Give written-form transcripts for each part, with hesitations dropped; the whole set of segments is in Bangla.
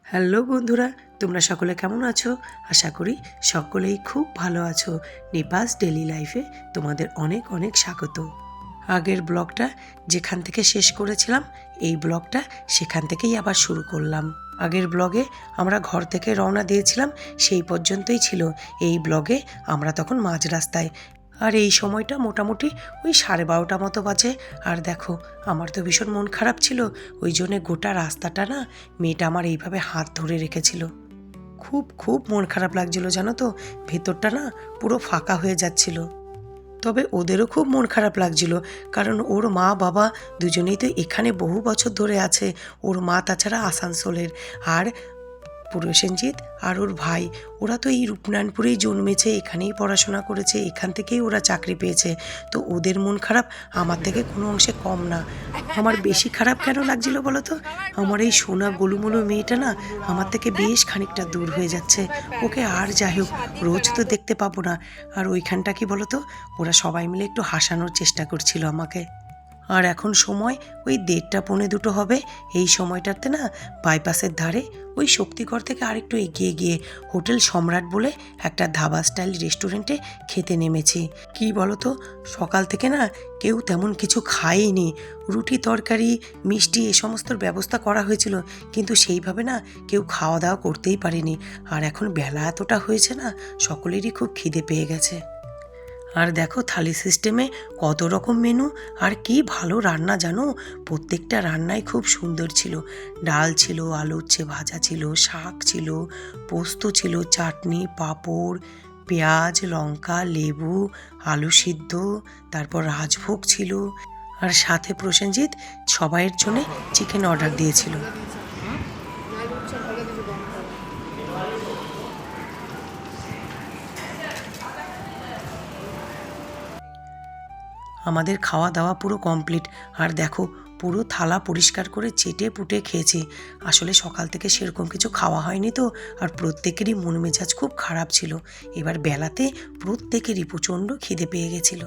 হ্যালো বন্ধুরা, তোমরা সকলে কেমন আছো? আশা করি সকলেই খুব ভালো আছো। নিপাস ডেলি লাইফে তোমাদের অনেক অনেক স্বাগত। আগের ব্লগটা যেখান থেকে শেষ করেছিলাম, এই ব্লগটা সেখান থেকেই আবার শুরু করলাম। আগের ব্লগে আমরা ঘর থেকে রওনা দিয়েছিলাম, সেই পর্যন্তই ছিল। এই ব্লগে আমরা তখন মাঝ রাস্তায়, আর এই সময়টা মোটামুটি ওই 12:30 মতো বাজে। আর দেখো, আমার তো ভীষণ মন খারাপ ছিল, ওই জন্যে গোটা রাস্তাটা না মেয়েটা আমার এইভাবে হাত ধরে রেখেছিল। খুব খুব মন খারাপ লাগছিল, জানো তো, ভেতরটা না পুরো ফাঁকা হয়ে যাচ্ছিল। তবে ওদেরও খুব মন খারাপ লাগছিল, কারণ ওর মা বাবা দুজনেই তো এখানে বহু বছর ধরে আছে। ওর মা তাছাড়া আসানসোলের, আর প্রসেনজিৎ আর ওর ভাই, ওরা তো এই রূপনারায়ণপুরেই জন্মেছে, এখানেই পড়াশোনা করেছে, এখান থেকেই ওরা চাকরি পেয়েছে। তো ওদের মন খারাপ আমার থেকে কোনো অংশে কম না। আমার বেশি খারাপ কেন লাগছিল বলো তো? আমার এই সোনা গোলুমোলু মেয়েটা না আমার থেকে বেশ খানিকটা দূর হয়ে যাচ্ছে। ওকে আর যাই হোক রোজ তো দেখতে পাবো না। আর ওইখানটা কি বলো তো, ওরা সবাই মিলে একটু হাসানোর চেষ্টা করছিল আমাকে। আর এখন সময় ওই 1:30-1:45 হবে। এই সময়টাতে না বাইপাসের ধারে ওই শক্তিগড় থেকে আরেকটু এগিয়ে গিয়ে হোটেল সম্রাট বলে একটা ধাবা স্টাইল রেস্টুরেন্টে খেতে নেমেছি। কি বলো তো, সকাল থেকে না কেউ তেমন কিছু খায়নি। রুটি তরকারি মিষ্টি এ সমস্তর ব্যবস্থা করা হয়েছিল, কিন্তু সেইভাবে না কেউ খাওয়া দাওয়া করতেই পারেনি। আর এখন বেলা এতটা হয়েছে না, সকলেরই খুব খিদে পেয়ে গেছে। আর দেখো থালি সিস্টেমে কত রকম মেনু, আর কি ভালো রান্না জানো। প্রত্যেকটা রান্নাই খুব সুন্দর ছিল। ডাল ছিল, আলু উচ্ছে ভাজা ছিল, শাক ছিল, পোস্ত ছিল, চাটনি, পাঁপড়, পেঁয়াজ, লঙ্কা, লেবু, আলু সিদ্ধ, তারপর রাজভোগ ছিল। আর সাথে প্রসেনজিৎ সবাইয়ের জন্যে চিকেন অর্ডার দিয়েছিল। আমাদের খাওয়া দাওয়া পুরো কমপ্লিট। আর দেখো, পুরো থালা পরিষ্কার করে চেটে পুটে খেয়েছি। আসলে সকাল থেকে সেরকম কিছু খাওয়া হয়নি তো, আর প্রত্যেকেরই মন মেজাজ খুব খারাপ ছিল। এবার বেলাতে প্রত্যেকেরই প্রচণ্ড খিদে পেয়ে গেছিল।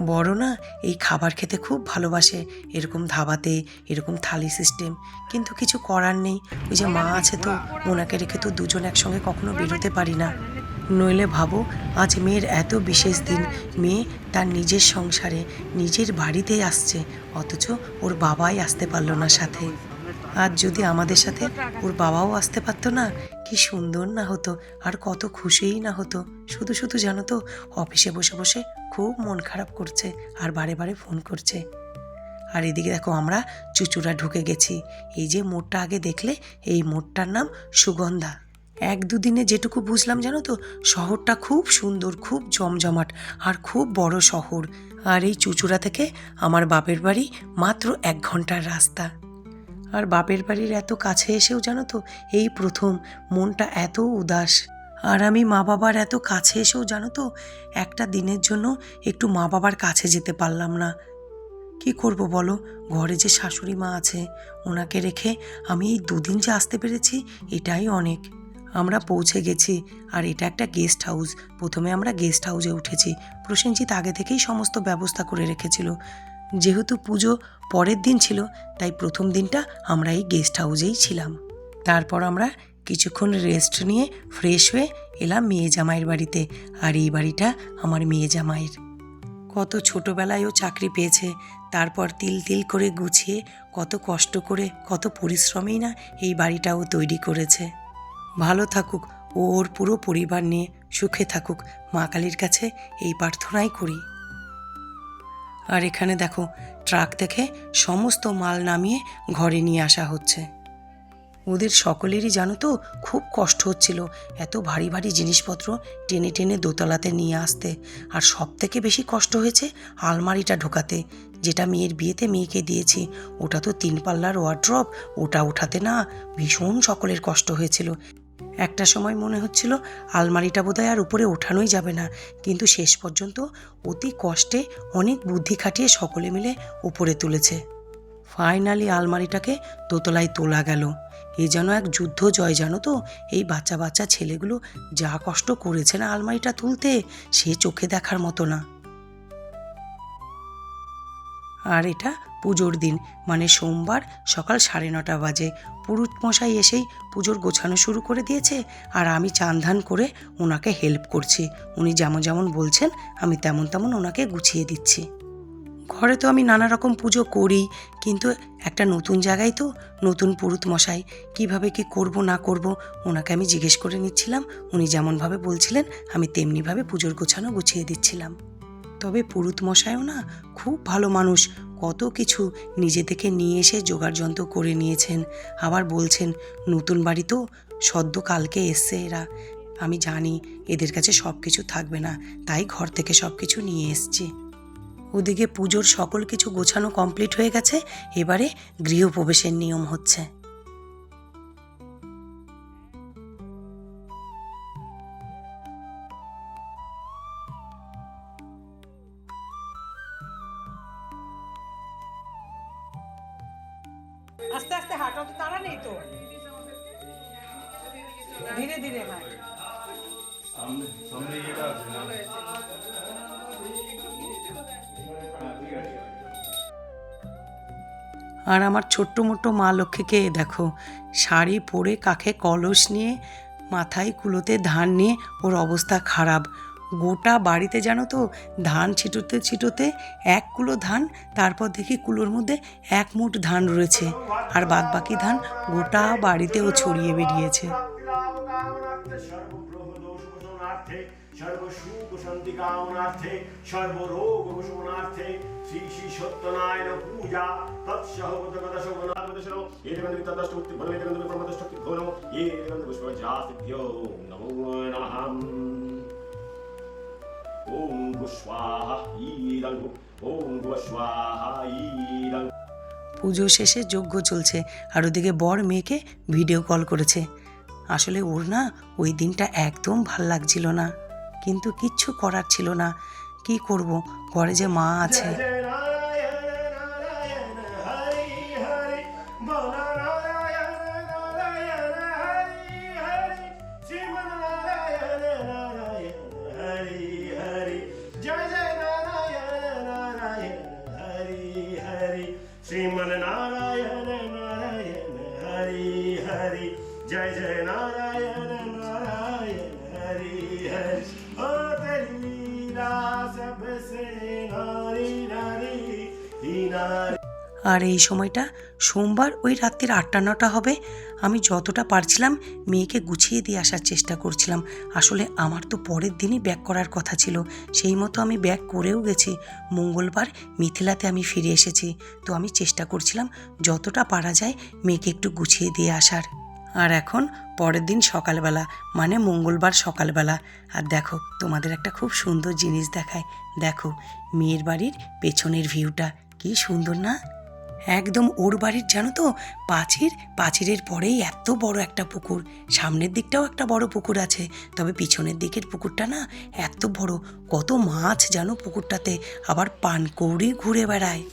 বড় না এই খাবার খেতে খুব ভালোবাসে, এরকম ধাবাতে, এরকম থালি সিস্টেম। কিন্তু কিছু করার নেই, ওই যে মা আছে তো, ওনাকে রেখে তো দুজন একসঙ্গে কখনো বেরোতে পারি না। নইলে ভাবো, আজ মেয়ের এত বিশেষ দিন, মেয়ে তার নিজের সংসারে নিজের বাড়িতে আসছে, অথচ ওর বাবাই আসতে পারলো না সাথে। আর যদি আমাদের সাথে ওর বাবাও আসতে পারতো না, কি সুন্দর না হতো, আর কত খুশিই না হতো। শুধু শুধু জানো তো, অফিসে বসে বসে খুব মন খারাপ করছে, আর বারে বারে ফোন করছে। আর এদিকে দেখো, আমরা চুচুড়া ঢুকে গেছি। এই যে মোড়টা আগে দেখলে, এই মোড়টার নাম সুগন্ধা। 1-2 দিনে যেটুকু বুঝলাম জানো তো, শহরটা খুব সুন্দর, খুব জমজমাট, আর খুব বড় শহর। আর এই চুচুড়া থেকে আমার বাপের বাড়ি মাত্র 1 ঘন্টার রাস্তা। আর বাপের বাড়ির এত কাছে এসেও জানো তো, এই প্রথম মনটা এত উদাস। আর আমি মা বাবার এত কাছে এসেও জানো তো, একটা দিনের জন্য একটু মা বাবার কাছে যেতে পারলাম না। কি করব বলো, ঘরে যে শাশুড়ি মা আছে, ওনাকে রেখে আমি এই 2 দিন যে আসতে পেরেছি, এটাই অনেক। আমরা পৌঁছে গেছি, আর এটা একটা গেস্ট হাউস। প্রথমে আমরা গেস্ট হাউসে উঠেছি। প্রসেনজিৎ আগে থেকেই সমস্ত ব্যবস্থা করে রেখেছিল। যেহেতু পুজো পরের দিন ছিল, তাই প্রথম দিনটা আমরা এই গেস্ট হাউসেই ছিলাম। তারপর আমরা কিছুক্ষণ রেস্ট নিয়ে ফ্রেশ হয়ে এলাম মেয়ে জামাইয়ের বাড়িতে। আর এই বাড়িটা আমার মেয়ে জামাইয়ের। কত ছোটোবেলায় ও চাকরি পেয়েছে, তারপর তিল তিল করে গুছিয়ে, কত কষ্ট করে, কত পরিশ্রমেই না এই বাড়িটাও তৈরি করেছে। ভালো থাকুক ও, ওর পুরো পরিবার নিয়ে সুখে থাকুক, মা কালীর কাছে এই প্রার্থনাই করি। আর এখানে দেখো, ট্রাক থেকে সমস্ত মাল নামিয়ে ঘরে নিয়ে আসা হচ্ছে। ওদের সকলেরই জানো তো খুব কষ্ট হচ্ছিল এত ভারী ভারী জিনিসপত্র টেনে টেনে দোতলাতে নিয়ে আসতে। আর সব থেকে বেশি কষ্ট হয়েছে আলমারিটা ঢোকাতে, যেটা মেয়ের বিয়েতে মেয়েকে দিয়েছি। ওটা তো 3 পাল্লার ওয়ার্ড্রপ, ওটা উঠাতে না ভীষণ সকলের কষ্ট হয়েছিল। একটা সময় মনে হচ্ছিল আলমারিটা বোধহয় আর উপরে ওঠানোই যাবে না, কিন্তু শেষ পর্যন্ত অতি কষ্টে অনেক বুদ্ধি খাটিয়ে সকলে মিলে উপরে তুলেছে। ফাইনালি আলমারিটাকে দোতলায় তোলা গেল। এ যেন এক যুদ্ধ জয়, জানো তো। এই বাচ্চা বাচ্চা ছেলেগুলো যা কষ্ট করেছে না আলমারিটা তুলতে, সে চোখে দেখার মতো না। আর এটা পুজোর দিন মানে সোমবার সকাল 9:30 বাজে পুরোহিত মশাই এসেই পুজোর গোছানো শুরু করে দিয়েছে, আর আমি চান ধান করে ওনাকে হেল্প করছি। উনি যেমন যেমন বলছেন আমি তেমন তেমন ওনাকে গুছিয়ে দিচ্ছি। ঘরে তো আমি নানা রকম পুজো করি, কিন্তু একটা নতুন জায়গায় তো নতুন পুরোহিত মশাই, কীভাবে কি করব না করব ওনাকে আমি জিজ্ঞেস করে নিচ্ছিলাম। উনি যেমনভাবে বলছিলেন আমি তেমনিভাবে পুজোর গোছানো গুছিয়ে দিচ্ছিলাম। তবে পুরোহিত মশাইও না খুব ভালো মানুষ, কত কিছু নিজে থেকে নিয়ে এসে জোগাড় যন্ত্র করে নিয়েছেন। আবার বলছেন নতুন বাড়ি তো, সদ্য কালকে এসছে এরা, আমি জানি এদের কাছে সব কিছু থাকবে না, তাই ঘর থেকে সব কিছু নিয়ে এসছি। ওদিকে পুজোর সকল কিছু গোছানো কমপ্লিট হয়ে গেছে, এবারে গৃহপ্রবেশের নিয়ম হচ্ছে। আস্তে আস্তে হাঁটো, তো তাড়া নেই তো, ধীরে ধীরে হাঁট। আর আমার ছোট্ট মোট্ট মা লক্ষ্মীকে দেখো, শাড়ি পরে কাঁখে কলস নিয়ে মাথায় কুলোতে ধান নিয়ে ওর অবস্থা খারাপ। গোটা বাড়িতে জানো তো ধান ছিটোতে ছিটোতে 1 কুলো ধান, তারপর দেখি কুলোর মধ্যে 1 মুঠ ধান রয়েছে, আর বাদবাকি ধান গোটা বাড়িতেও ছড়িয়ে বেরিয়েছে। সর্বসুখ শান্তি কামনার্থে সর্বরোগ উপশমনার্থে শ্রী শ্রী সত্যনারায়ণ পূজা তৎসহগত শোভনাগতশো এদেবন্দ তদষ্ট মুক্তি বলে এদেবন্দ প্রমদষ্ট ঘোনো এদেবন্দ পুষ্পজাতিভ্যো নমো নমঃ। ওম স্বাহা ইদং ওম স্বাহা ইদং। পুজো শেষে যজ্ঞ চলছে, আর ওদিকে বর মেয়েকে ভিডিও কল করেছে। আসলে ওর না ওই দিনটা একদম ভাল লাগছিল না, কিন্তু কিচ্ছু করার ছিল না। কি করব, ঘরে যে মা আছে। শ্রীমন নারায়ণ নারায়ণ হরি হরি জয় জয় নারায়ণ নারায়ণ হরি হরি ও তেরি লীলা সবসে নারী নারী নারী। আর এই সময়টা সোমবার ওই রাত্রির 8টা-9টা হবে। আমি যতটা পারছিলাম মেয়েকে গুছিয়ে দিয়ে আসার চেষ্টা করছিলাম। আসলে আমার তো পরের দিনই ব্যাক করার কথা ছিল, সেই মতো আমি ব্যাক করেও গেছি। মঙ্গলবার মিথিলাতে আমি ফিরে এসেছি, তো আমি চেষ্টা করছিলাম যতটা পারা যায় মেয়েকে একটু গুছিয়ে দিয়ে আসার। আর এখন পরের দিন সকালবেলা মানে মঙ্গলবার সকালবেলা, আর দেখো তোমাদের একটা খুব সুন্দর জিনিস দেখায়। দেখো মেয়ের বাড়ির পেছনের ভিউটা কি সুন্দর না? একদম ওর বাড়ির জানো তো পাঁচিরের পরেই এত বড় একটা পুকুর, সামনের দিকটাও একটা বড় পুকুর আছে, তবে পিছনের দিকের পুকুরটা না এত বড়, কত মাছ জানো পুকুরটাতে, আবার পানকৌড়ি ঘুরে বেড়ায়।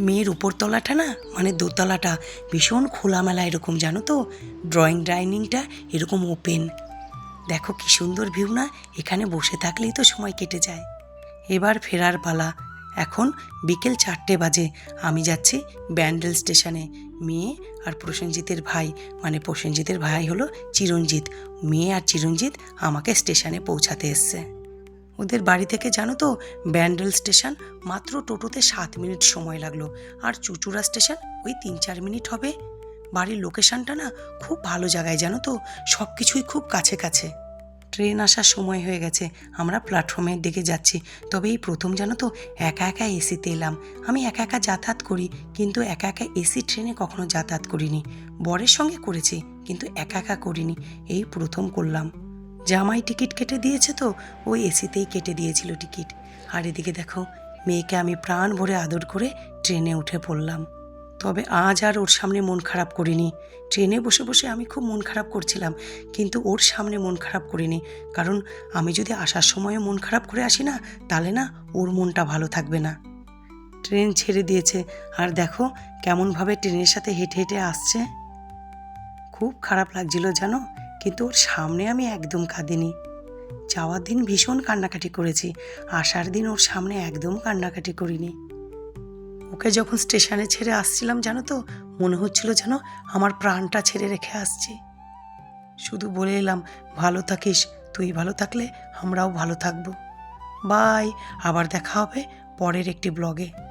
মেয়ের উপরতলাটা না মানে দোতলাটা ভীষণ খোলামেলা এরকম জানো তো, ড্রয়িং ডাইনিংটা এরকম ওপেন। দেখো কি সুন্দর ভিউ না, এখানে বসে থাকলেই তো সময় কেটে যায়। এবার ফেরার পালা। এখন বিকেল 4টে বাজে, আমি যাচ্ছি ব্যান্ডেল স্টেশনে। মেয়ে আর প্রসেনজিতের ভাই, মানে প্রসেনজিতের ভাই হলো চিরঞ্জিত, মেয়ে আর চিরঞ্জিত আমাকে স্টেশনে পৌঁছাতে এসছে। ওদের বাড়ি থেকে জানো তো ব্যান্ডেল স্টেশন মাত্র টোটোতে 7 মিনিট সময় লাগলো, আর চুচুড়া স্টেশন ওই 3-4 মিনিট হবে। বাড়ির লোকেশনটা না খুব ভালো জায়গায় জানো তো, সব কিছুই খুব কাছে কাছে। ট্রেন আসার সময় হয়ে গেছে, আমরা প্ল্যাটফর্মের দিকে যাচ্ছি। তবে এই প্রথম জানো তো একা একা এসিতে এলাম। আমি একা একা যাতায়াত করি, কিন্তু একা একা এসি ট্রেনে কখনো যাতায়াত করিনি। বরের সঙ্গে করেছি, কিন্তু একা একা করিনি, এই প্রথম করলাম। জামাই টিকিট কেটে দিয়েছে তো, ওই এসিতেই কেটে দিয়েছিল টিকিট। আর এদিকে দেখো মেয়েকে আমি প্রাণ ভরে আদর করে ট্রেনে উঠে পড়লাম। তবে আজ আর ওর সামনে মন খারাপ করিনি। ট্রেনে বসে বসে আমি খুব মন খারাপ করছিলাম, কিন্তু ওর সামনে মন খারাপ করিনি, কারণ আমি যদি আসার সময়ও মন খারাপ করে আসি না, তাহলে না ওর মনটা ভালো থাকবে না। ট্রেন ছেড়ে দিয়েছে, আর দেখো কেমনভাবে ট্রেনের সাথে হেঁটে হেঁটে আসছে। খুব খারাপ লাগছিল জানো, কিন্তু ওর সামনে আমি একদম কাঁদিনি। যাওয়ার দিন ভীষণ কান্নাকাটি করেছি, আসার দিন ওর সামনে একদম কান্নাকাটি করিনি। ওকে যখন স্টেশনে ছেড়ে আসছিলাম জানো তো, মনে হচ্ছিল যেন আমার প্রাণটা ছেড়ে রেখে আসছি। শুধু বলে এলাম, ভালো থাকিস, তুই ভালো থাকলে আমরাও ভালো থাকবো। বাই, আবার দেখা হবে পরের একটি ব্লগে।